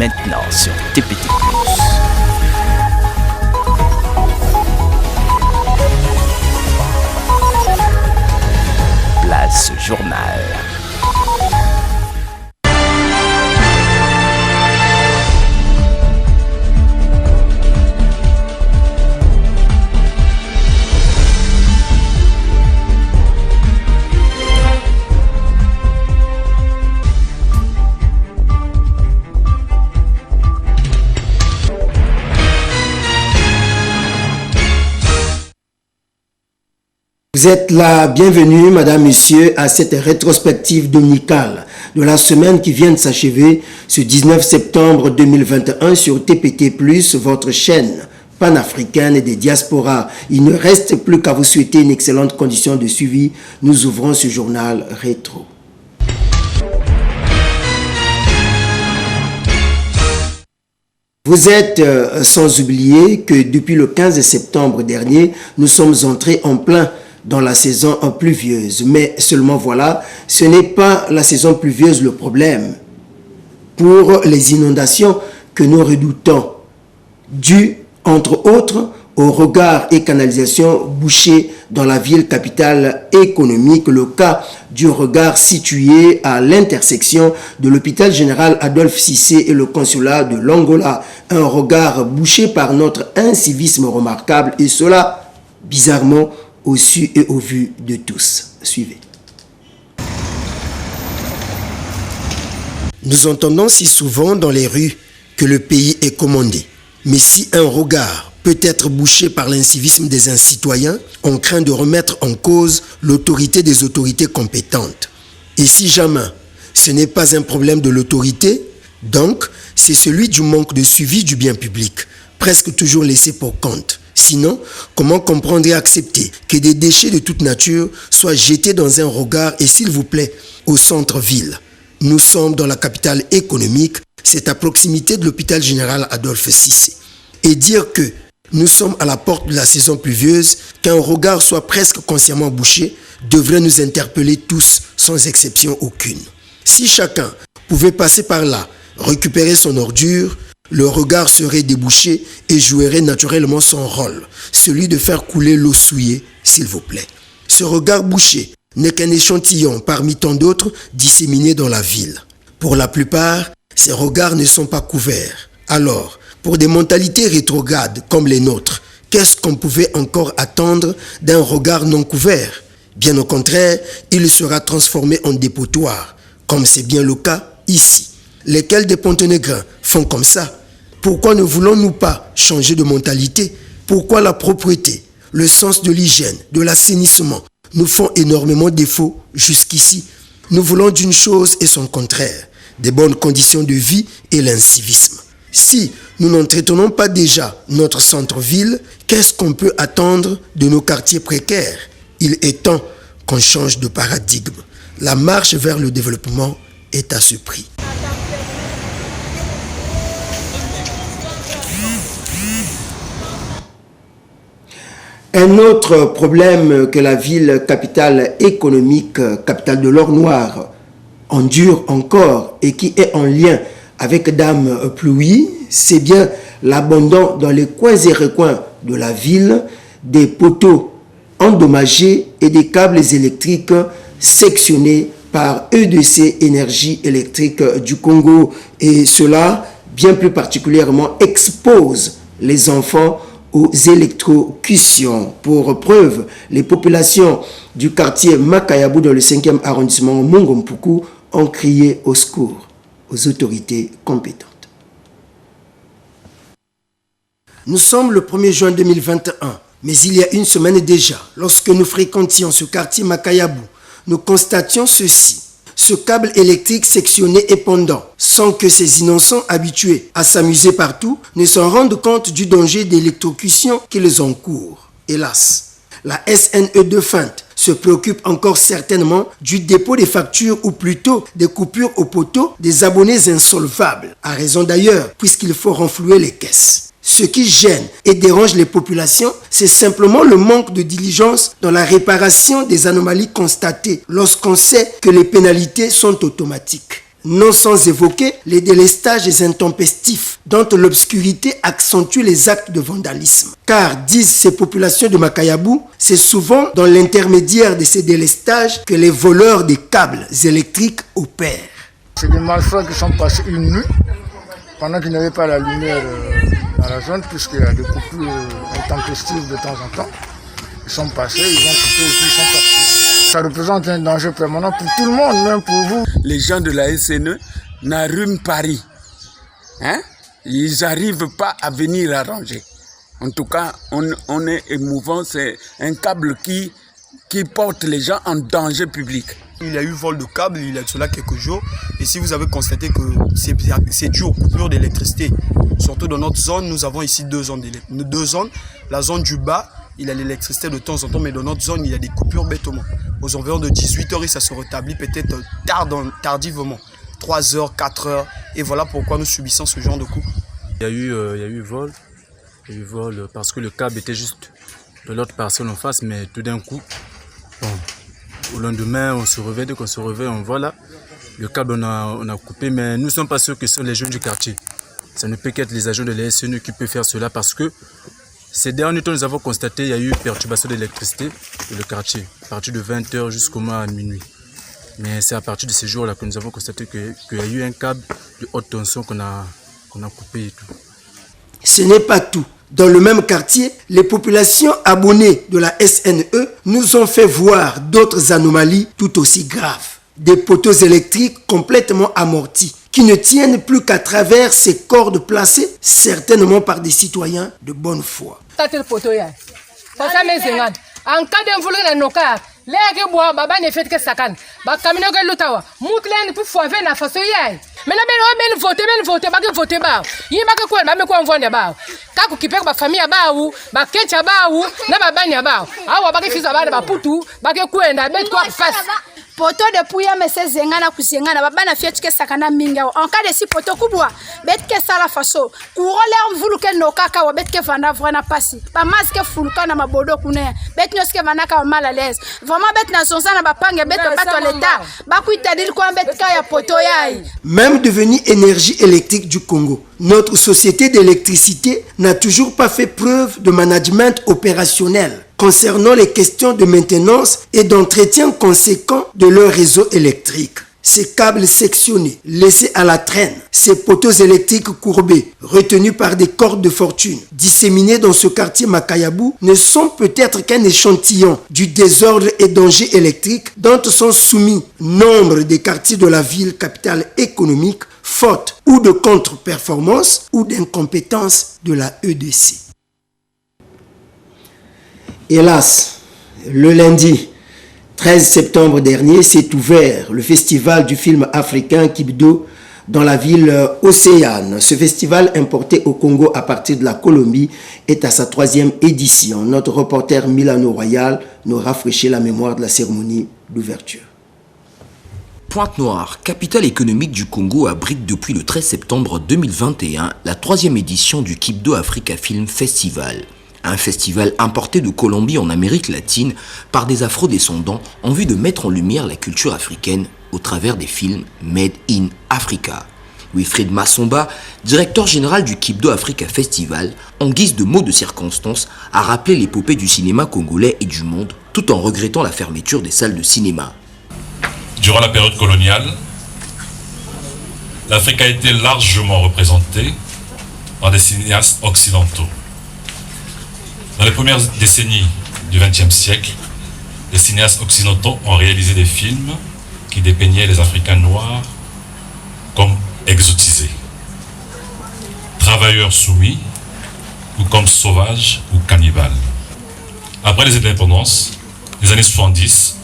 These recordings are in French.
maintenant sur TPT+. Place Journal. Vous êtes la bienvenue, madame, monsieur, à cette rétrospective dominicale de la semaine qui vient de s'achever ce 19 septembre 2021 sur TPT+, votre chaîne panafricaine des diasporas. Il ne reste plus qu'à vous souhaiter une excellente condition de suivi. Nous ouvrons ce journal rétro. Vous êtes sans oublier que depuis le 15 septembre dernier, nous sommes entrés en plein dans la saison pluvieuse. Mais seulement voilà, ce n'est pas la saison pluvieuse le problème. Pour les inondations que nous redoutons, dues entre autres au regard et canalisation bouchées dans la ville capitale économique, le cas du regard situé à l'intersection de l'hôpital général Adolphe Cissé et le consulat de l'Angola, un regard bouché par notre incivisme remarquable et cela, bizarrement, au su et au vu de tous. Suivez. Nous entendons si souvent dans les rues que le pays est commandé. Mais si un regard peut être bouché par l'incivisme des incitoyens, on craint de remettre en cause l'autorité des autorités compétentes. Et si jamais ce n'est pas un problème de l'autorité, donc c'est celui du manque de suivi du bien public, presque toujours laissé pour compte. Sinon, comment comprendre et accepter que des déchets de toute nature soient jetés dans un regard et s'il vous plaît, au centre-ville? Nous sommes dans la capitale économique, c'est à proximité de l'hôpital général Adolphe Cissé. Et dire que nous sommes à la porte de la saison pluvieuse, qu'un regard soit presque consciemment bouché, devrait nous interpeller tous, sans exception aucune. Si chacun pouvait passer par là, récupérer son ordure, le regard serait débouché et jouerait naturellement son rôle, celui de faire couler l'eau souillée, s'il vous plaît. Ce regard bouché n'est qu'un échantillon parmi tant d'autres disséminés dans la ville. Pour la plupart, ces regards ne sont pas couverts. Alors, pour des mentalités rétrogrades comme les nôtres, qu'est-ce qu'on pouvait encore attendre d'un regard non couvert? Bien au contraire, il sera transformé en dépotoir, comme c'est bien le cas ici. Lesquels des Pontenégrins font comme ça? Pourquoi ne voulons-nous pas changer de mentalité? Pourquoi la propreté, le sens de l'hygiène, de l'assainissement nous font énormément défaut jusqu'ici? Nous voulons d'une chose et son contraire, des bonnes conditions de vie et l'incivisme. Si nous n'entretenons pas déjà notre centre-ville, qu'est-ce qu'on peut attendre de nos quartiers précaires? Il est temps qu'on change de paradigme. La marche vers le développement est à ce prix. Un autre problème que la ville capitale économique, capitale de l'or noir, endure encore et qui est en lien avec Dame Pluie, c'est bien l'abandon dans les coins et recoins de la ville des poteaux endommagés et des câbles électriques sectionnés par EDC Énergie électrique du Congo. Et cela, bien plus particulièrement, expose les enfants aux électrocutions. Pour preuve, les populations du quartier Makayabou dans le 5e arrondissement Mongompuku ont crié au secours aux autorités compétentes. Nous sommes le 1er juin 2021, mais il y a une semaine déjà, lorsque nous fréquentions ce quartier Makayabou, nous constations ceci. Ce câble électrique sectionné et pendant, sans que ces innocents habitués à s'amuser partout ne s'en rendent compte du danger d'électrocution qu'ils encourent. Hélas, la SNE de Feinte se préoccupe encore certainement du dépôt des factures ou plutôt des coupures au poteau des abonnés insolvables, à raison d'ailleurs puisqu'il faut renflouer les caisses. Ce qui gêne et dérange les populations, c'est simplement le manque de diligence dans la réparation des anomalies constatées lorsqu'on sait que les pénalités sont automatiques. Non sans évoquer les délestages intempestifs dont l'obscurité accentue les actes de vandalisme. Car, disent ces populations de Makayabou, c'est souvent dans l'intermédiaire de ces délestages que les voleurs des câbles électriques opèrent. C'est des malfrats qui sont passés une nuit, pendant qu'il n'y avait pas la lumière dans la zone, puisqu'il y a des coupures intempestives de temps en temps. Ils sont passés, ils ont coupé et puis ils sont partis. Ça représente un danger permanent pour tout le monde, même pour vous. Les gens de la SNE n'arrument Paris. Hein? Ils n'arrivent pas à venir arranger. En tout cas, on est émouvant. C'est un câble qui porte les gens en danger public. Il y a eu vol de câbles il y a de cela quelques jours. Et si vous avez constaté que c'est dû aux coupures d'électricité, surtout dans notre zone, nous avons ici deux zones. La zone du bas, il y a l'électricité de temps en temps, mais dans notre zone, il y a des coupures bêtement. Aux environs de 18h, et ça se rétablit peut-être tardivement. 3h, 4h. Et voilà pourquoi nous subissons ce genre de coups. Il y a eu vol. Il y a eu vol parce que le câble était juste de l'autre personne en face, mais tout d'un coup, bon, au lendemain, on se réveille. Dès qu'on se réveille, on voit là, le câble on a coupé, mais nous ne sommes pas sûrs que ce sont les jeunes du quartier. Ça ne peut qu'être les agents de la SNE qui peuvent faire cela parce que ces derniers temps, nous avons constaté qu'il y a eu perturbation d'électricité dans le quartier, à partir de 20h jusqu'au moins à minuit. Mais c'est à partir de ces jours-là que nous avons constaté qu'il y a eu un câble de haute tension qu'on a coupé et tout. Ce n'est pas tout. Dans le même quartier, les populations abonnées de la SNE nous ont fait voir d'autres anomalies tout aussi graves. Des poteaux électriques complètement amortis, qui ne tiennent plus qu'à travers ces cordes placées, certainement par des citoyens de bonne foi. En cas d'involonté dans nos cas, les gens boivent, baba ne fait que ça can. Bah camino que l'outawa, moutlen pour faire na façon yai. Mais là ben voter, bah que voter bah. Il m'a que quoi, bah me quoi on vend bah. Kako qui perd ba famille bah ou, bah kencha bah ou, na ba banya bah. Ah wa bah que fils bah putu, bah que quoi na bet quoi face. Poto de puya mese zengana kusengana babana fietike sakana minga en cas de si poto kubwa betke sala faso kurole mvuluke no kaka wa betke vanda vrena pasi ba maske fuluka na mabodo kune bet nyoske vanaka mal à l'aise vraiment bet na sonza na bapange bet bato l'état ba kuitadil kwa betka ya poto yai. Même devenu énergie électrique du Congo, notre société d'électricité n'a toujours pas fait preuve de management opérationnel concernant les questions de maintenance et d'entretien conséquent de leur réseau électrique. Ces câbles sectionnés, laissés à la traîne, ces poteaux électriques courbés, retenus par des cordes de fortune, disséminés dans ce quartier Makayabou, ne sont peut-être qu'un échantillon du désordre et danger électrique dont sont soumis nombre des quartiers de la ville capitale économique, faute ou de contre-performance ou d'incompétence de la EDC. Hélas, le lundi 13 septembre dernier s'est ouvert le festival du film africain Kibdo dans la ville Océane. Ce festival importé au Congo à partir de la Colombie est à sa 3e édition. Notre reporter Milano Royal nous rafraîchit la mémoire de la cérémonie d'ouverture. Pointe-Noire, capitale économique du Congo, abrite depuis le 13 septembre 2021 la 3e édition du Kibdo Africa Film Festival. Un festival importé de Colombie en Amérique latine par des afro-descendants en vue de mettre en lumière la culture africaine au travers des films Made in Africa. Wilfried Massomba, directeur général du Kibdo Africa Festival, en guise de mot de circonstance, a rappelé l'épopée du cinéma congolais et du monde, tout en regrettant la fermeture des salles de cinéma. Durant la période coloniale, l'Afrique a été largement représentée par des cinéastes occidentaux. Dans les premières décennies du XXe siècle, les cinéastes occidentaux ont réalisé des films qui dépeignaient les Africains noirs comme exotisés, travailleurs soumis ou comme sauvages ou cannibales. Après les indépendances, les années 70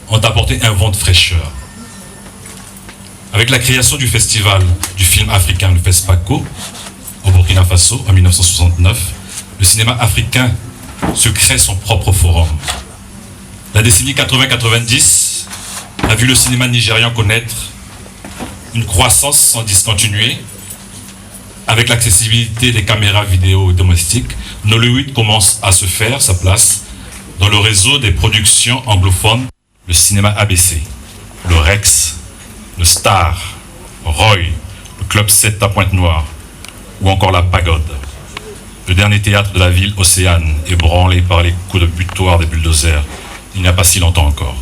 ont apporté un vent de fraîcheur. Avec la création du festival du film africain, le FESPACO, au Burkina Faso en 1969, le cinéma africain se crée son propre forum. La décennie 80-90 a vu le cinéma nigérian connaître une croissance sans discontinuer. Avec l'accessibilité des caméras vidéo domestiques, Nollywood commence à se faire sa place dans le réseau des productions anglophones, le cinéma ABC, le Rex, le Star, Roy, le club 7 à Pointe-Noire, ou encore la Pagode. Le dernier théâtre de la ville Océane, ébranlé par les coups de butoir des bulldozers, il n'y a pas si longtemps encore.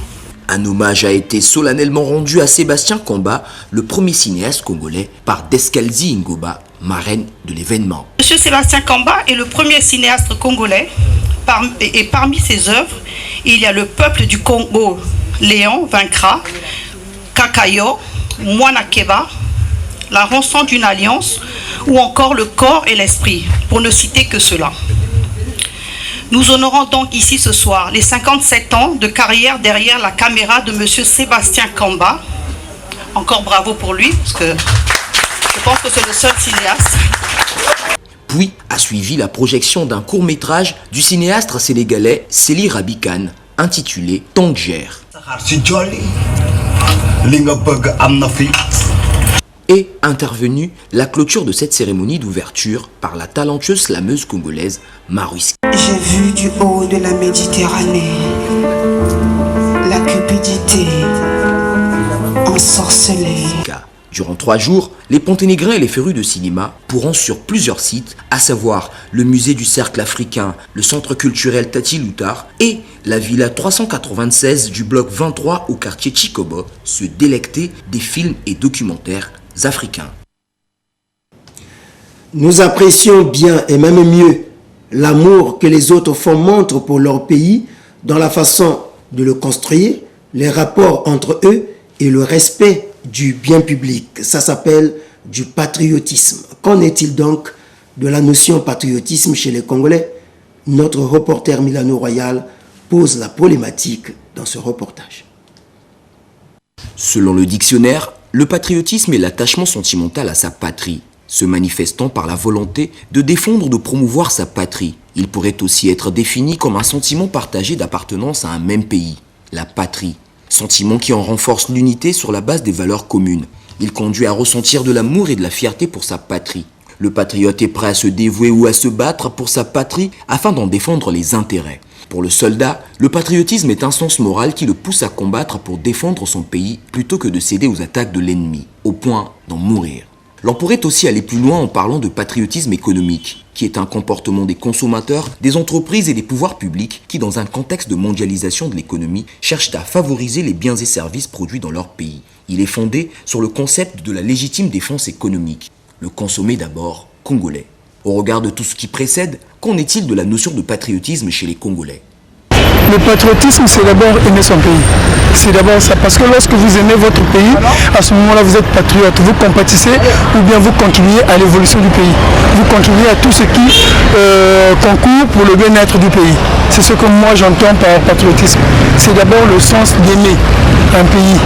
Un hommage a été solennellement rendu à Sébastien Kamba, le premier cinéaste congolais, par Descalzi Ngoba, marraine de l'événement. Monsieur Sébastien Kamba est le premier cinéaste congolais et parmi ses œuvres, il y a Le peuple du Congo, Léon vaincra, Kakayo, Mwanakeba, La rançon d'une alliance ou encore Le corps et l'esprit, pour ne citer que cela. Nous honorons donc ici ce soir les 57 ans de carrière derrière la caméra de monsieur Sébastien Kamba. Encore bravo pour lui, parce que je pense que c'est le seul cinéaste. Puis a suivi la projection d'un court-métrage du cinéaste sénégalais Sely Rabikan, intitulé Tongjer. Et intervenue la clôture de cette cérémonie d'ouverture par la talentueuse slameuse congolaise Maruiski. J'ai vu du haut de la Méditerranée la cupidité ensorcelée. Durant 3 jours, les Ponténégrins et les férus de cinéma pourront sur plusieurs sites, à savoir le musée du Cercle africain, le centre culturel Tati Loutar et la villa 396 du bloc 23 au quartier Chikobo, se délecter des films et documentaires africains. Nous apprécions bien et même mieux l'amour que les autres font montre pour leur pays dans la façon de le construire, les rapports entre eux et le respect du bien public. Ça s'appelle du patriotisme. Qu'en est-il donc de la notion patriotisme chez les Congolais? Notre reporter Milano Royal pose la problématique dans ce reportage. Selon le dictionnaire, le patriotisme est l'attachement sentimental à sa patrie, se manifestant par la volonté de défendre ou de promouvoir sa patrie. Il pourrait aussi être défini comme un sentiment partagé d'appartenance à un même pays, la patrie. Sentiment qui en renforce l'unité sur la base des valeurs communes. Il conduit à ressentir de l'amour et de la fierté pour sa patrie. Le patriote est prêt à se dévouer ou à se battre pour sa patrie afin d'en défendre les intérêts. Pour le soldat, le patriotisme est un sens moral qui le pousse à combattre pour défendre son pays plutôt que de céder aux attaques de l'ennemi, au point d'en mourir. L'on pourrait aussi aller plus loin en parlant de patriotisme économique, qui est un comportement des consommateurs, des entreprises et des pouvoirs publics qui, dans un contexte de mondialisation de l'économie, cherchent à favoriser les biens et services produits dans leur pays. Il est fondé sur le concept de la légitime défense économique. Le consommer d'abord congolais. Au regard de tout ce qui précède, qu'en est-il de la notion de patriotisme chez les Congolais? Le patriotisme, c'est d'abord aimer son pays. C'est d'abord ça, parce que lorsque vous aimez votre pays, à ce moment-là, vous êtes patriote. Vous compatissez ou bien vous contribuez à l'évolution du pays. Vous contribuez à tout ce qui concourt pour le bien-être du pays. C'est ce que moi j'entends par patriotisme. C'est d'abord le sens d'aimer un pays.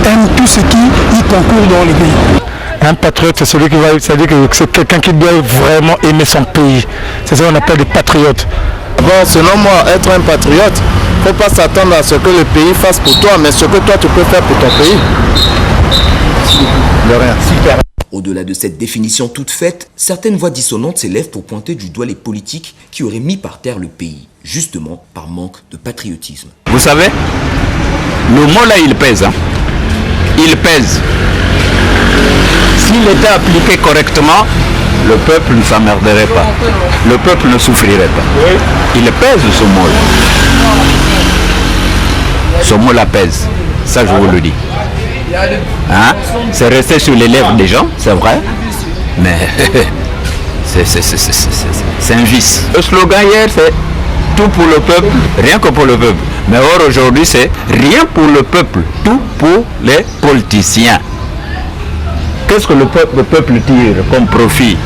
Aime tout ce qui y concourt dans le pays. Un patriote, c'est celui qui va, c'est-à-dire que c'est quelqu'un qui doit vraiment aimer son pays. C'est ça qu'on appelle des patriotes. Bon, selon moi, être un patriote, il ne faut pas s'attendre à ce que le pays fasse pour toi, mais ce que toi tu peux faire pour ton pays. De rien. Super. Au-delà de cette définition toute faite, certaines voix dissonantes s'élèvent pour pointer du doigt les politiques qui auraient mis par terre le pays, justement par manque de patriotisme. Vous savez, le mot là il pèse. Hein. Il pèse. S'il était appliqué correctement, le peuple ne s'emmerderait pas. Le peuple ne souffrirait pas. Il pèse ce mot-là. Ce mot-là pèse. Ça, je vous le dis. Hein? C'est resté sur les lèvres des gens, c'est vrai. Mais c'est un vice. Le slogan hier, c'est tout pour le peuple, rien que pour le peuple. Mais or, aujourd'hui, c'est rien pour le peuple, tout pour les politiciens. Qu'est-ce que le peuple tire comme profit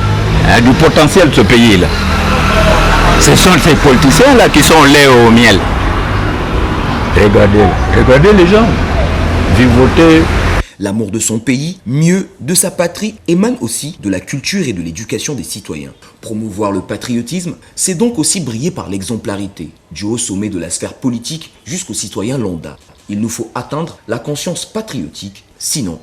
du potentiel de ce pays-là? Ce sont ces politiciens-là qui sont laits au miel. Regardez les gens. Vivoter. L'amour de son pays, mieux de sa patrie, émane aussi de la culture et de l'éducation des citoyens. Promouvoir le patriotisme, c'est donc aussi briller par l'exemplarité, du haut sommet de la sphère politique jusqu'aux citoyens lambda. Il nous faut atteindre la conscience patriotique, sinon...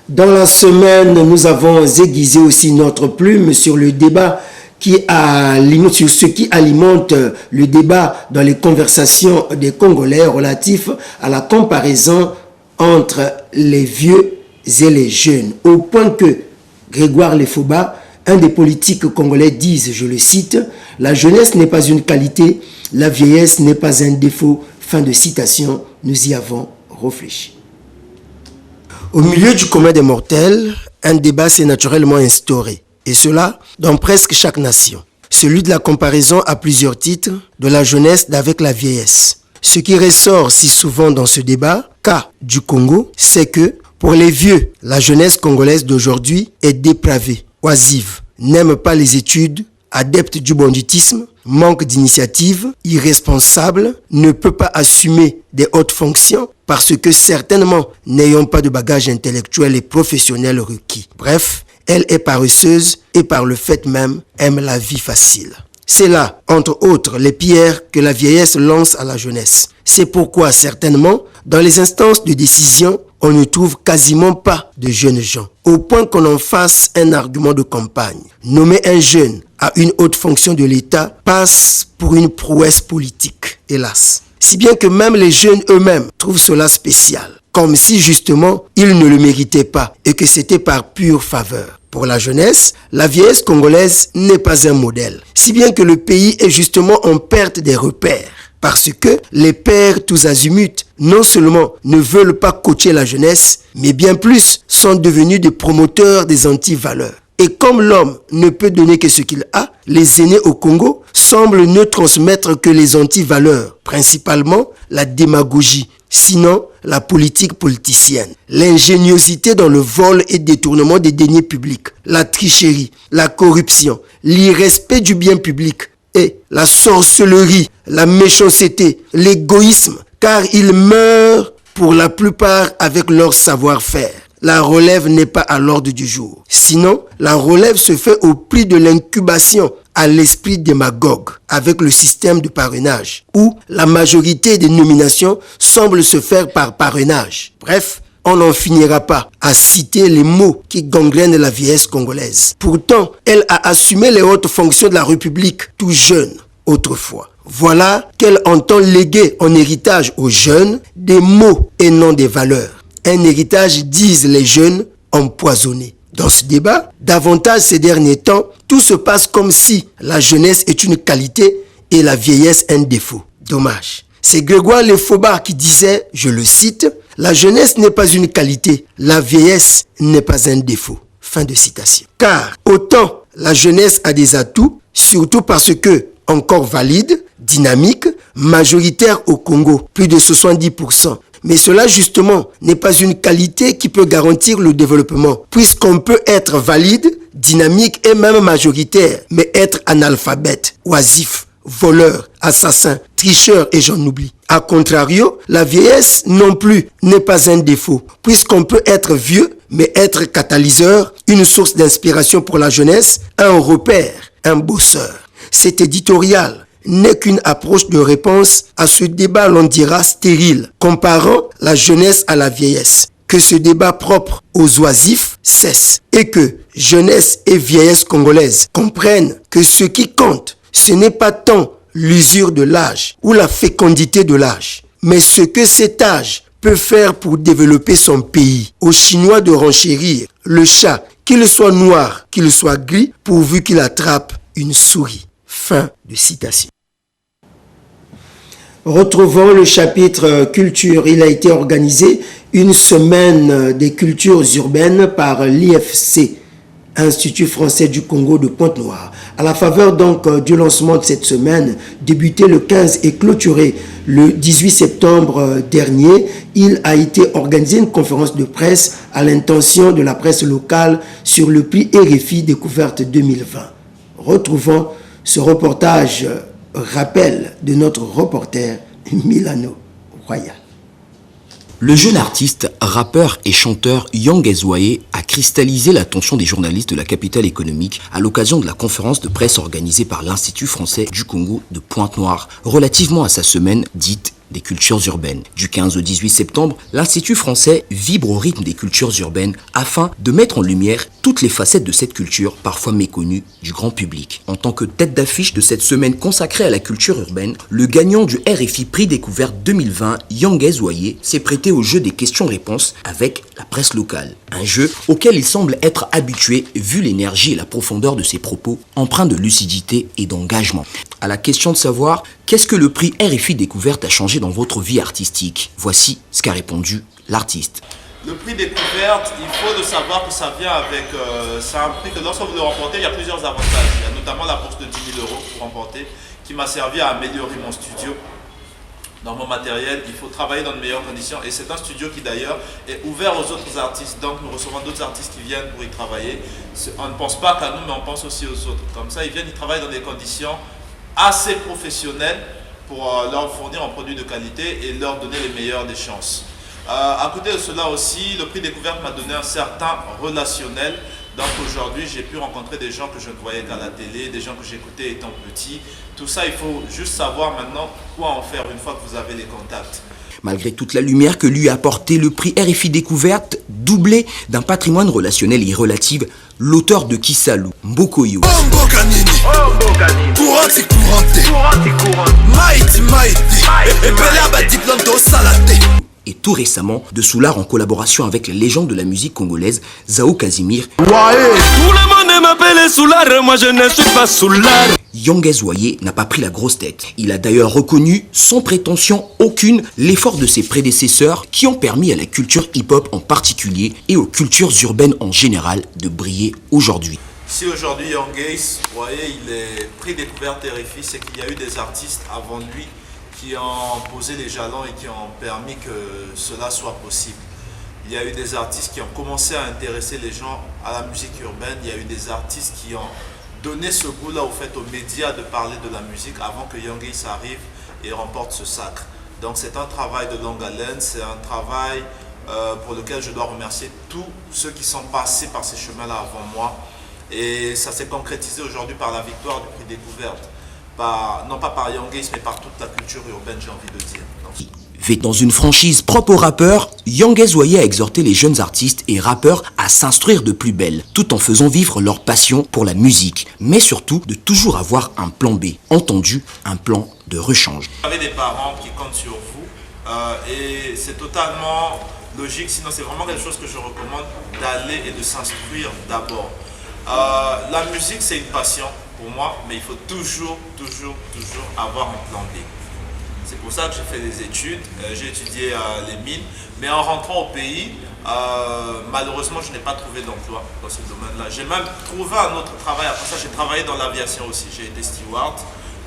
Dans la semaine, nous avons aiguisé aussi notre plume sur le débat sur ce qui alimente le débat dans les conversations des Congolais relatifs à la comparaison entre les vieux et les jeunes, au point que Grégoire Lefoba, un des politiques congolais, disent, je le cite, « La jeunesse n'est pas une qualité, la vieillesse n'est pas un défaut ». Fin de citation, nous y avons réfléchi. Au milieu du commun des mortels, un débat s'est naturellement instauré, et cela dans presque chaque nation. Celui de la comparaison à plusieurs titres de la jeunesse avec la vieillesse. Ce qui ressort si souvent dans ce débat, cas du Congo, c'est que pour les vieux, la jeunesse congolaise d'aujourd'hui est dépravée, oisive, n'aime pas les études, adepte du banditisme, manque d'initiative, irresponsable, ne peut pas assumer des hautes fonctions parce que certainement n'ayant pas de bagage intellectuel et professionnel requis. Bref, elle est paresseuse et par le fait même aime la vie facile. C'est là, entre autres, les pierres que la vieillesse lance à la jeunesse. C'est pourquoi certainement, dans les instances de décision, on ne trouve quasiment pas de jeunes gens, au point qu'on en fasse un argument de campagne. Nommer un jeune à une haute fonction de l'État passe pour une prouesse politique, hélas. Si bien que même les jeunes eux-mêmes trouvent cela spécial, comme si justement ils ne le méritaient pas et que c'était par pure faveur. Pour la jeunesse, la vieillesse congolaise n'est pas un modèle, si bien que le pays est justement en perte des repères. Parce que les pères tous azimuts, non seulement ne veulent pas coacher la jeunesse, mais bien plus sont devenus des promoteurs des anti-valeurs. Et comme l'homme ne peut donner que ce qu'il a, les aînés au Congo semblent ne transmettre que les anti-valeurs, principalement la démagogie, sinon la politique politicienne, l'ingéniosité dans le vol et détournement des deniers publics, la tricherie, la corruption, l'irrespect du bien public, et la sorcellerie, la méchanceté, l'égoïsme, car ils meurent pour la plupart avec leur savoir-faire. La relève n'est pas à l'ordre du jour. Sinon, la relève se fait au prix de l'incubation à l'esprit démagogue avec le système de parrainage, où la majorité des nominations semble se faire par parrainage. Bref, on n'en finira pas à citer les mots qui gangrènent la vieillesse congolaise. Pourtant, elle a assumé les hautes fonctions de la République tout jeune autrefois. Voilà qu'elle entend léguer en héritage aux jeunes des mots et non des valeurs. Un héritage, disent les jeunes, empoisonné. Dans ce débat, davantage ces derniers temps, tout se passe comme si la jeunesse est une qualité et la vieillesse un défaut. Dommage. C'est Grégoire Lefoba qui disait, je le cite, « La jeunesse n'est pas une qualité, la vieillesse n'est pas un défaut. » Fin de citation. Car autant la jeunesse a des atouts, surtout parce que, encore valide, dynamique, majoritaire au Congo, plus de 70%. Mais cela justement n'est pas une qualité qui peut garantir le développement, puisqu'on peut être valide, dynamique et même majoritaire, mais être analphabète, oisif, voleur, assassin, tricheur et j'en oublie. A contrario, la vieillesse non plus n'est pas un défaut, puisqu'on peut être vieux, mais être catalyseur, une source d'inspiration pour la jeunesse, un repère, un bosseur. Cet éditorial n'est qu'une approche de réponse à ce débat, l'on dira stérile, comparant la jeunesse à la vieillesse. Que ce débat propre aux oisifs cesse et que jeunesse et vieillesse congolaise comprennent que ce qui compte, ce n'est pas tant l'usure de l'âge ou la fécondité de l'âge, mais ce que cet âge peut faire pour développer son pays. Aux Chinois de renchérir le chat, qu'il soit noir, qu'il soit gris, pourvu qu'il attrape une souris. Fin de citation. Retrouvons le chapitre culture. Il a été organisé une semaine des cultures urbaines par l'IFC, Institut français du Congo de Pointe-Noire. À la faveur donc du lancement de cette semaine, débuté le 15 et clôturé le 18 septembre dernier, il a été organisé une conférence de presse à l'intention de la presse locale sur le prix RFI Découverte 2020. Retrouvons ce reportage rappel de notre reporter Milano Royal. Le jeune artiste, rappeur et chanteur Young Ezwaye a cristallisé l'attention des journalistes de la capitale économique à l'occasion de la conférence de presse organisée par l'Institut français du Congo de Pointe-Noire relativement à sa semaine dite des cultures urbaines. Du 15 au 18 septembre, l'Institut français vibre au rythme des cultures urbaines afin de mettre en lumière toutes les facettes de cette culture, parfois méconnue du grand public. En tant que tête d'affiche de cette semaine consacrée à la culture urbaine, le gagnant du RFI Prix Découverte 2020, Yanguez Oyer, s'est prêté au jeu des questions-réponses avec la presse locale. Un jeu auquel il semble être habitué vu l'énergie et la profondeur de ses propos, empreints de lucidité et d'engagement. À la question de savoir qu'est-ce que le prix RFI Découverte a changé dans votre vie artistique, voici ce qu'a répondu l'artiste. Le prix Découverte, il faut le savoir que ça vient avec... c'est un prix que lorsque vous le remportez, il y a plusieurs avantages. Il y a notamment la bourse de 10 000 € pour remporter, qui m'a servi à améliorer mon studio. Dans mon matériel, il faut travailler dans de meilleures conditions. Et c'est un studio qui d'ailleurs est ouvert aux autres artistes. Donc nous recevons d'autres artistes qui viennent pour y travailler. On ne pense pas qu'à nous, mais on pense aussi aux autres. Comme ça, ils viennent y travailler dans des conditions assez professionnelles pour leur fournir un produit de qualité et leur donner les meilleures des chances. À côté de cela aussi, le prix Découverte m'a donné un certain relationnel. Donc aujourd'hui, j'ai pu rencontrer des gens que je ne voyais qu'à la télé, des gens que j'écoutais étant petit. Tout ça, il faut juste savoir maintenant quoi en faire une fois que vous avez les contacts. Malgré toute la lumière que lui a apporté le prix RFI Découverte, doublé d'un patrimoine relationnel et relatif, l'auteur de Kisalou, Mbokoyo, et tout récemment de Soulard en collaboration avec la légende de la musique congolaise Zao Casimir. Tout le monde m'appelle Soulard, moi je ne suis pas Soulard. Yanguez Oyer n'a pas pris la grosse tête. Il a d'ailleurs reconnu, sans prétention aucune, l'effort de ses prédécesseurs qui ont permis à la culture hip-hop en particulier et aux cultures urbaines en général de briller aujourd'hui. Si aujourd'hui Yanguez Oyer il est prix Découverte RFI, c'est qu'il y a eu des artistes avant lui qui ont posé les jalons et qui ont permis que cela soit possible. Il y a eu des artistes qui ont commencé à intéresser les gens à la musique urbaine. Il y a eu des artistes qui ont donné ce goût-là au fait aux médias de parler de la musique avant que Yanguez arrive et remporte ce sacre. Donc c'est un travail de longue haleine, c'est un travail pour lequel je dois remercier tous ceux qui sont passés par ces chemins-là avant moi. Et ça s'est concrétisé aujourd'hui par la victoire du prix Découverte. Non pas par Yanguez, mais par toute la culture urbaine, j'ai envie de dire. Fait dans une franchise propre aux rappeurs, Yanguez Oyer a exhorté les jeunes artistes et rappeurs à s'instruire de plus belle, tout en faisant vivre leur passion pour la musique, mais surtout de toujours avoir un plan B, entendu, un plan de rechange. Vous avez des parents qui comptent sur vous et c'est totalement logique, sinon c'est vraiment quelque chose que je recommande d'aller et de s'instruire d'abord. La musique c'est une passion pour moi, mais il faut toujours avoir un plan B. C'est pour ça que j'ai fait des études, j'ai étudié les mines, mais en rentrant au pays, malheureusement je n'ai pas trouvé d'emploi dans ce domaine-là. J'ai même trouvé un autre travail, après ça j'ai travaillé dans l'aviation aussi, j'ai été steward.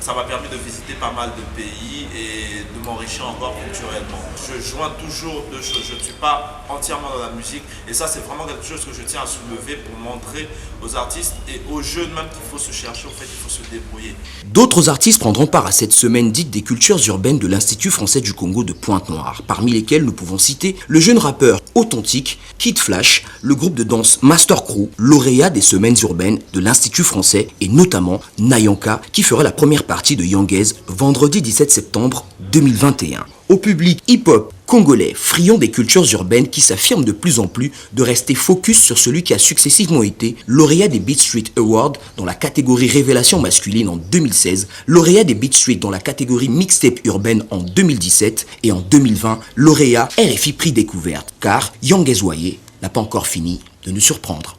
Ça m'a permis de visiter pas mal de pays et de m'enrichir encore culturellement. Je joins toujours deux choses, je ne suis pas entièrement dans la musique et ça c'est vraiment quelque chose que je tiens à soulever pour montrer aux artistes et aux jeunes même qu'il faut se chercher, au fait il faut se débrouiller. D'autres artistes prendront part à cette semaine dite des cultures urbaines de l'Institut français du Congo de Pointe-Noire, parmi lesquels nous pouvons citer le jeune rappeur authentique Kid Flash, le groupe de danse Master Crew, lauréat des semaines urbaines de l'Institut français et notamment Nayanka qui fera la première partie de Yanguez vendredi 17 septembre 2021. Au public hip-hop congolais, friand des cultures urbaines qui s'affirme de plus en plus de rester focus sur celui qui a successivement été lauréat des Beat Street Awards dans la catégorie révélation masculine en 2016, lauréat des Beat Street dans la catégorie mixtape urbaine en 2017 et en 2020, lauréat RFI Prix Découverte, car Yanguez Oyer n'a pas encore fini de nous surprendre.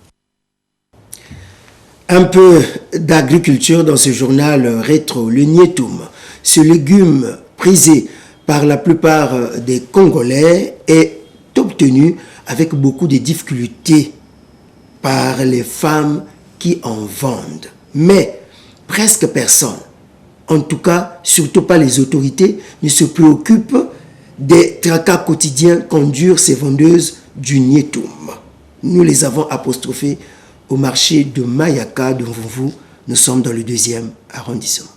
Un peu d'agriculture dans ce journal rétro, le nietoum, ce légume prisé par la plupart des Congolais est obtenu avec beaucoup de difficultés par les femmes qui en vendent. Mais presque personne, en tout cas surtout pas les autorités, ne se préoccupent des tracas quotidiens qu'endurent ces vendeuses du nietoum. Nous les avons apostrophées au marché de Mayaka de Mvumvu. Nous sommes dans le 2e arrondissement.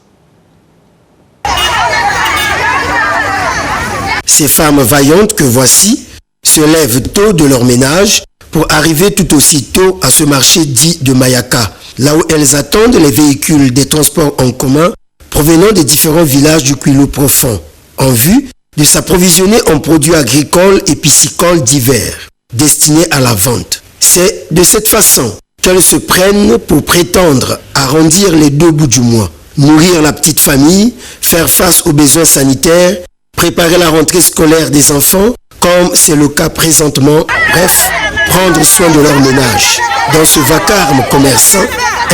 Ces femmes vaillantes que voici se lèvent tôt de leur ménage pour arriver tout aussitôt à ce marché dit de Mayaka, là où elles attendent les véhicules des transports en commun provenant des différents villages du Kwilu profond, en vue de s'approvisionner en produits agricoles et piscicoles divers, destinés à la vente. C'est de cette façon qu'elles se prennent pour prétendre arrondir les 2 bouts du mois, nourrir la petite famille, faire face aux besoins sanitaires, préparer la rentrée scolaire des enfants, comme c'est le cas présentement, bref, prendre soin de leur ménage. Dans ce vacarme commerçant,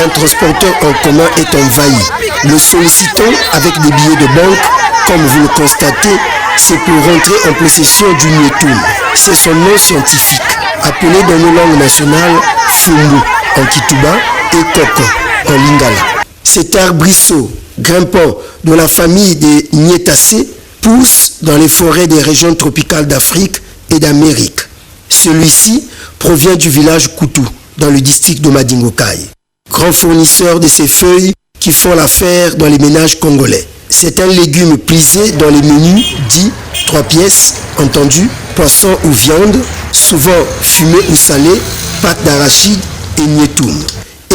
un transporteur en commun est envahi. Le sollicitant avec des billets de banque, comme vous le constatez, c'est pour rentrer en possession du Nyetum. C'est son nom scientifique, appelé dans nos langues nationales Fumbu en Kituba et Koko en Lingala. Cet arbrisseau grimpant de la famille des Nyetacées pousse dans les forêts des régions tropicales d'Afrique et d'Amérique. Celui-ci provient du village Koutou, dans le district de Madingokai. Grand fournisseur de ces feuilles qui font l'affaire dans les ménages congolais. C'est un légume prisé dans les menus dits 3 pièces, entendu, poisson ou viande, souvent fumé ou salé, pâte d'arachide et Nyetum.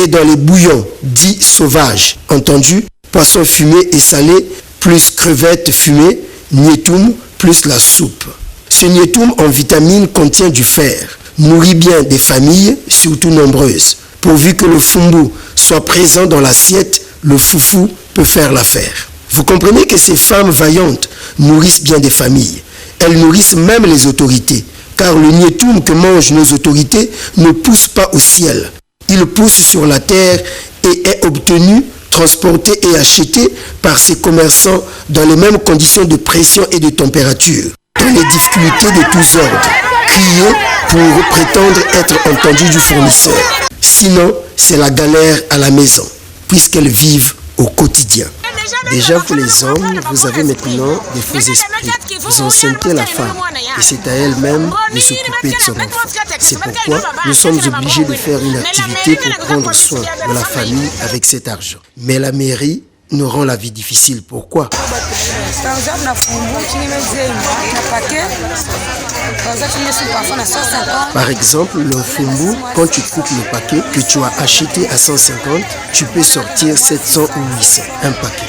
Et dans les bouillons dits sauvages, entendu, poisson fumé et salé, plus crevettes fumées, Nyetum plus la soupe. Ce Nyetum en vitamines contient du fer, nourrit bien des familles, surtout nombreuses. Pourvu que le fumbu soit présent dans l'assiette, le foufou peut faire l'affaire. Vous comprenez que ces femmes vaillantes nourrissent bien des familles. Elles nourrissent même les autorités, car le Nyetum que mangent nos autorités ne pousse pas au ciel. Il pousse sur la terre et est obtenu, transporté et acheté par ces commerçants dans les mêmes conditions de pression et de température, dans les difficultés de tous ordres, crier pour prétendre être entendu du fournisseur. Sinon, c'est la galère à la maison, puisqu'elles vivent au quotidien. Déjà, vous les hommes, vous avez maintenant des faux esprits. Vous enceintez la femme et c'est à elle-même de s'occuper de son enfant. C'est pourquoi nous sommes obligés de faire une activité pour prendre soin de la famille avec cet argent. Mais la mairie nous rend la vie difficile. Pourquoi ? Par exemple, le fumbu, quand tu coupes le paquet que tu as acheté à 150, tu peux sortir 700 ou 800, un paquet.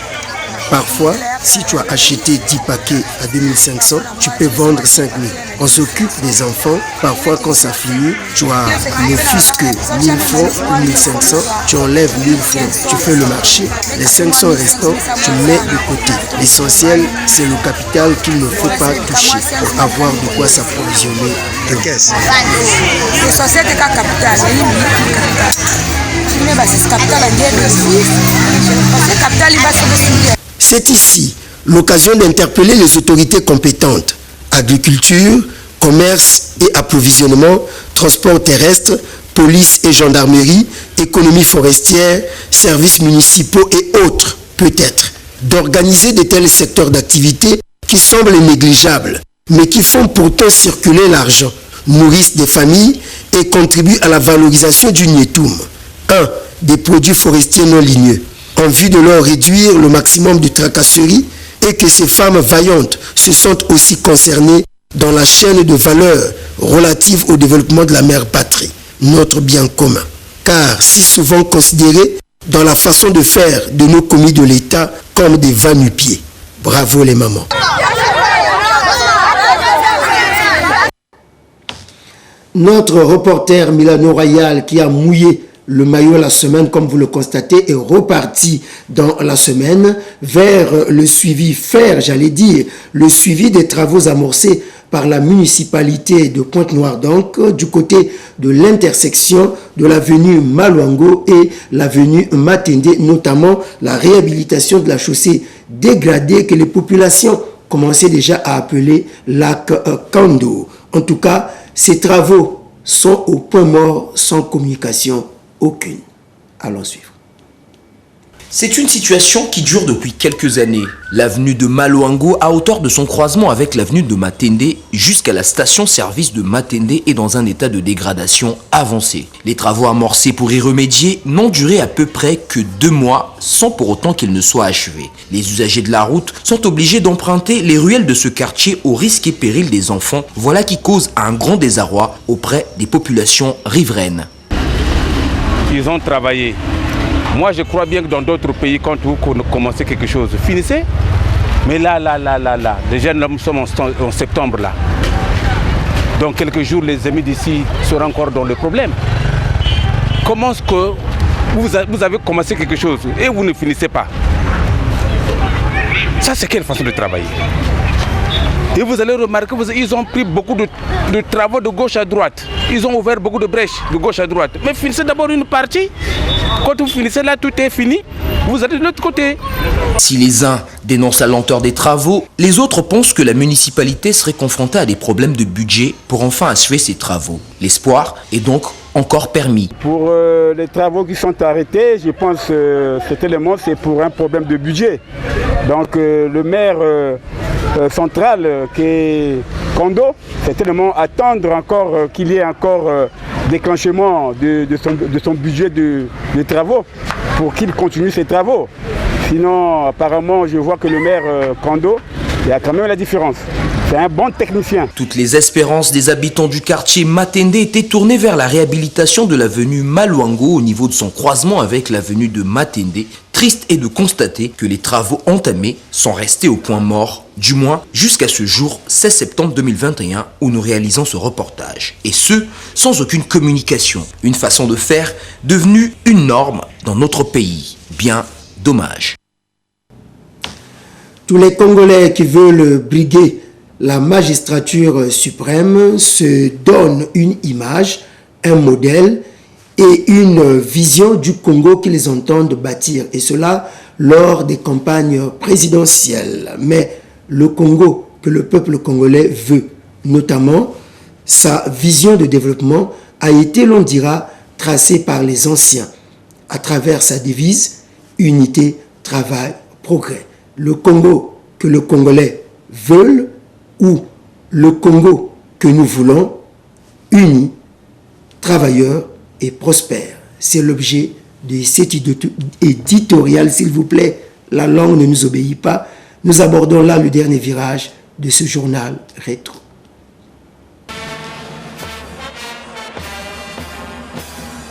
Parfois, si tu as acheté 10 paquets à 2500, tu peux vendre 5000. On s'occupe des enfants. Parfois, quand ça finit, tu as ne fût-ce que 1000 francs ou 1500. Tu enlèves 1000 francs, tu fais le marché. Les 500 restants, tu mets de côté. L'essentiel, c'est le capital qu'il ne faut pas toucher pour avoir de quoi s'approvisionner de caisse. L'essentiel, c'est le capital. C'est ici l'occasion d'interpeller les autorités compétentes, agriculture, commerce et approvisionnement, transport terrestre, police et gendarmerie, économie forestière, services municipaux et autres, peut-être, d'organiser de tels secteurs d'activité qui semblent négligeables, mais qui font pourtant circuler l'argent, nourrissent des familles et contribuent à la valorisation du Nyetum, un des produits forestiers non ligneux, en vue de leur réduire le maximum de tracasseries et que ces femmes vaillantes se sentent aussi concernées dans la chaîne de valeur relative au développement de la mère patrie, notre bien commun. Car si souvent considérés dans la façon de faire de nos commis de l'État comme des va-nu-pieds. Bravo les mamans. Notre reporter Milano Royal qui a mouillé le maillot la semaine, comme vous le constatez, est reparti dans la semaine vers le suivi, le suivi des travaux amorcés par la municipalité de Pointe-Noire, donc du côté de l'intersection de l'avenue Maluango et l'avenue Matende, notamment la réhabilitation de la chaussée dégradée que les populations commençaient déjà à appeler lac Kando. En tout cas, ces travaux sont au point mort sans communication aucune. Allons suivre. C'est une situation qui dure depuis quelques années. L'avenue de Maluango, à hauteur de son croisement avec l'avenue de Matende, jusqu'à la station-service de Matende, est dans un état de dégradation avancé. Les travaux amorcés pour y remédier n'ont duré à peu près que 2 mois, sans pour autant qu'ils ne soient achevés. Les usagers de la route sont obligés d'emprunter les ruelles de ce quartier au risque et péril des enfants. Voilà qui cause un grand désarroi auprès des populations riveraines. Ils ont travaillé. Moi, je crois bien que dans d'autres pays, quand vous commencez quelque chose, finissez. Mais là, déjà nous sommes en septembre là. Dans quelques jours, les amis d'ici seront encore dans le problème. Comment est-ce que vous avez commencé quelque chose et vous ne finissez pas? Ça, c'est quelle façon de travailler? Et vous allez remarquer qu'ils ont pris beaucoup de travaux de gauche à droite. Ils ont ouvert beaucoup de brèches de gauche à droite. Mais finissez d'abord une partie. Quand vous finissez là, tout est fini. Vous allez de l'autre côté. Si les uns dénoncent la lenteur des travaux, les autres pensent que la municipalité serait confrontée à des problèmes de budget pour enfin achever ses travaux. L'espoir est donc encore permis. Pour les travaux qui sont arrêtés, je pense que cet élément, c'est pour un problème de budget. Donc le maire central qui est Kondo, c'est tellement attendre encore qu'il y ait encore déclenchement de son budget de travaux pour qu'il continue ses travaux. Sinon, apparemment, je vois que le maire Kondo, il y a quand même la différence. C'est un bon technicien. Toutes les espérances des habitants du quartier Matende étaient tournées vers la réhabilitation de l'avenue Maluango au niveau de son croisement avec l'avenue de Matende. Triste est de constater que les travaux entamés sont restés au point mort, du moins jusqu'à ce jour 16 septembre 2021 où nous réalisons ce reportage. Et ce, sans aucune communication. Une façon de faire devenue une norme dans notre pays. Bien dommage. Tous les Congolais qui veulent briguer la magistrature suprême se donnent une image, un modèle et une vision du Congo qu'ils entendent bâtir. Et cela lors des campagnes présidentielles. Mais le Congo que le peuple congolais veut, notamment sa vision de développement, a été, l'on dira, tracée par les anciens à travers sa devise « Unité, travail, progrès ». Le Congo que le Congolais veulent ou le Congo que nous voulons, unis, travailleurs et prospères. C'est l'objet de cet éditorial, s'il vous plaît. La langue ne nous obéit pas. Nous abordons là le dernier virage de ce journal rétro.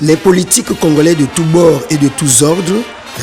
Les politiques congolais de tous bords et de tous ordres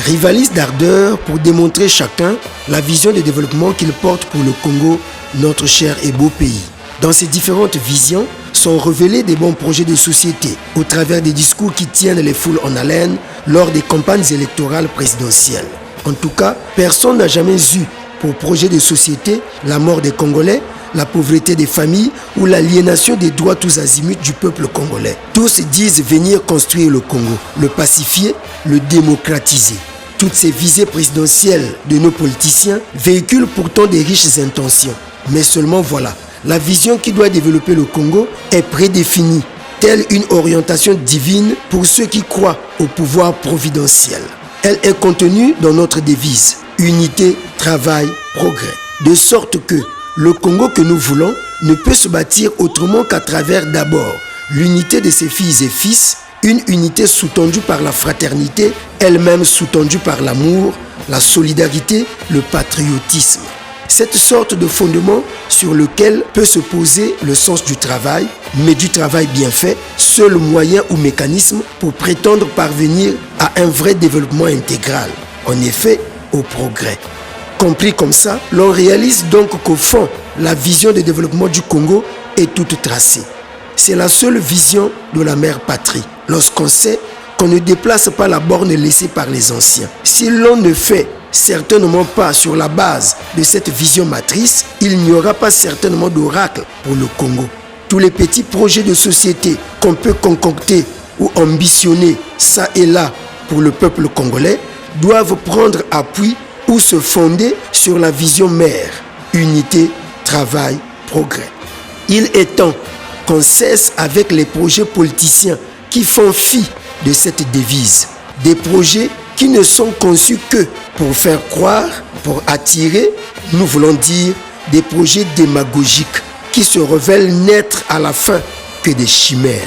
rivalisent d'ardeur pour démontrer chacun la vision de développement qu'ils portent pour le Congo, notre cher et beau pays. Dans ces différentes visions sont révélés des bons projets de société au travers des discours qui tiennent les foules en haleine lors des campagnes électorales présidentielles. En tout cas, personne n'a jamais eu pour projet de société la mort des Congolais, la pauvreté des familles ou l'aliénation des droits tous azimuts du peuple congolais. Tous disent venir construire le Congo, le pacifier, le démocratiser. Toutes ces visées présidentielles de nos politiciens véhiculent pourtant des riches intentions. Mais seulement voilà, la vision qui doit développer le Congo est prédéfinie, telle une orientation divine pour ceux qui croient au pouvoir providentiel. Elle est contenue dans notre devise, unité, travail, progrès. De sorte que le Congo que nous voulons ne peut se bâtir autrement qu'à travers d'abord l'unité de ses filles et fils, une unité sous-tendue par la fraternité, elle-même sous-tendue par l'amour, la solidarité, le patriotisme. Cette sorte de fondement sur lequel peut se poser le sens du travail, mais du travail bien fait, seul moyen ou mécanisme pour prétendre parvenir à un vrai développement intégral, en effet au progrès. Compris comme ça, l'on réalise donc qu'au fond, la vision de développement du Congo est toute tracée. C'est la seule vision de la mère patrie, lorsqu'on sait qu'on ne déplace pas la borne laissée par les anciens. Si l'on ne fait certainement pas sur la base de cette vision matrice, il n'y aura pas certainement d'oracle pour le Congo. Tous les petits projets de société qu'on peut concocter ou ambitionner ça et là pour le peuple congolais doivent prendre appui ou se fonder sur la vision mère, unité, travail, progrès. Il est temps qu'on cesse avec les projets politiciens qui font fi de cette devise. Des projets qui ne sont conçus que pour faire croire, pour attirer, nous voulons dire des projets démagogiques qui se révèlent n'être à la fin que des chimères.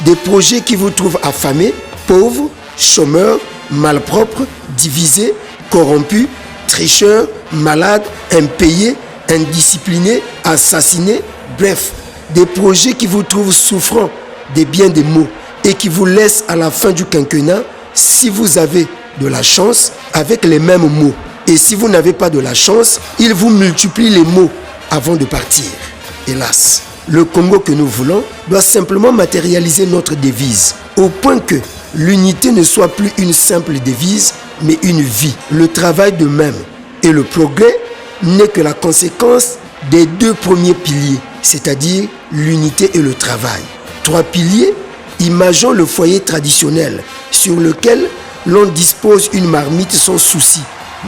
Des projets qui vous trouvent affamés, pauvres, chômeurs, malpropres, divisés, corrompus, tricheurs, malades, impayés, indisciplinés, assassinés, bref, des projets qui vous trouvent souffrant des biens des maux et qui vous laissent à la fin du quinquennat, si vous avez de la chance, avec les mêmes mots, Et si vous n'avez pas de la chance, il vous multiplie les mots avant de partir. Hélas, le Congo que nous voulons doit simplement matérialiser notre devise, au point que l'unité ne soit plus une simple devise, mais une vie. Le travail de même et le progrès n'est que la conséquence des deux premiers piliers, c'est-à-dire l'unité et le travail. 3 piliers, imaginons le foyer traditionnel sur lequel l'on dispose une marmite sans souci,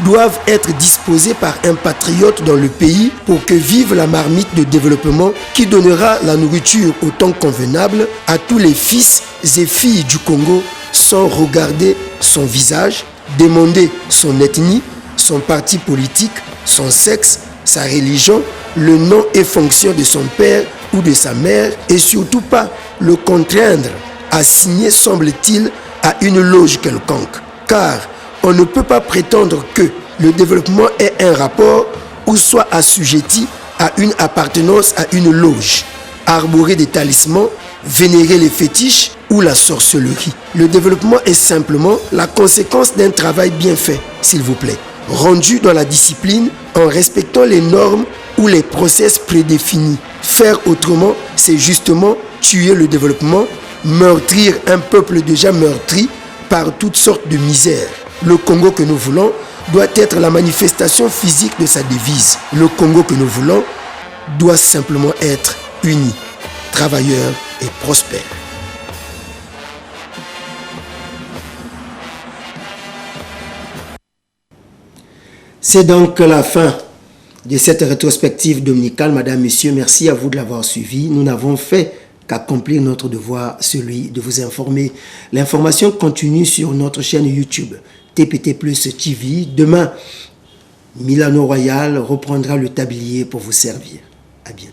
doivent être disposés par un patriote dans le pays pour que vive la marmite de développement qui donnera la nourriture au temps convenable à tous les fils et filles du Congo sans regarder son visage, demander son ethnie, son parti politique, son sexe, sa religion, le nom et fonction de son père ou de sa mère et surtout pas le contraindre à signer, semble-t-il, à une loge quelconque. Car on ne peut pas prétendre que le développement ait un rapport ou soit assujetti à une appartenance à une loge, arborer des talismans, vénérer les fétiches ou la sorcellerie. Le développement est simplement la conséquence d'un travail bien fait, s'il vous plaît, rendu dans la discipline en respectant les normes ou les process prédéfinis. Faire autrement, c'est justement tuer le développement, meurtrir un peuple déjà meurtri par toutes sortes de misères. Le Congo que nous voulons doit être la manifestation physique de sa devise. Le Congo que nous voulons doit simplement être uni, travailleur et prospère. C'est donc la fin de cette rétrospective dominicale. Madame, Monsieur, merci à vous de l'avoir suivi. Nous n'avons fait qu'accomplir notre devoir, celui de vous informer. L'information continue sur notre chaîne YouTube, TPT Plus TV. Demain, Milano Royal reprendra le tablier pour vous servir. À bientôt.